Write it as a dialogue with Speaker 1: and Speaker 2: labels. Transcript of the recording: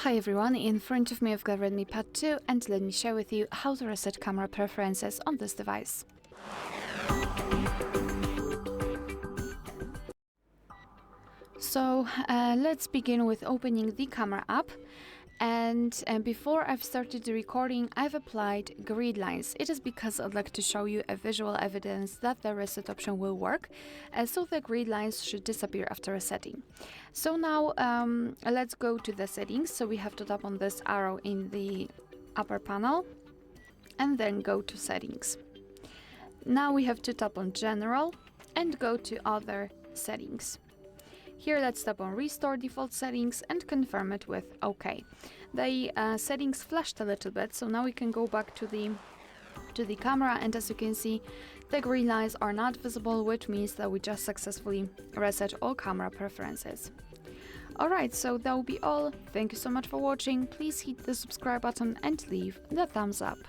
Speaker 1: Hi everyone, in front of me I've got Redmi Pad 2 and let me share with you how to reset camera preferences on this device. So let's begin with opening the camera app. And before I've started the recording, I've applied grid lines. It is because I'd like to show you a visual evidence that the reset option will work. So the grid lines should disappear after resetting. So now let's go to the settings. So we have to tap on this arrow in the upper panel and then go to settings. Now we have to tap on general and go to other settings. Here let's tap on restore default settings and confirm it with OK. The settings flashed a little bit, so now we can go back to the camera, and as you can see the green lines are not visible, which means that we just successfully reset all camera preferences. Alright, so that will be all. Thank you so much for watching. Please hit the subscribe button and leave the thumbs up.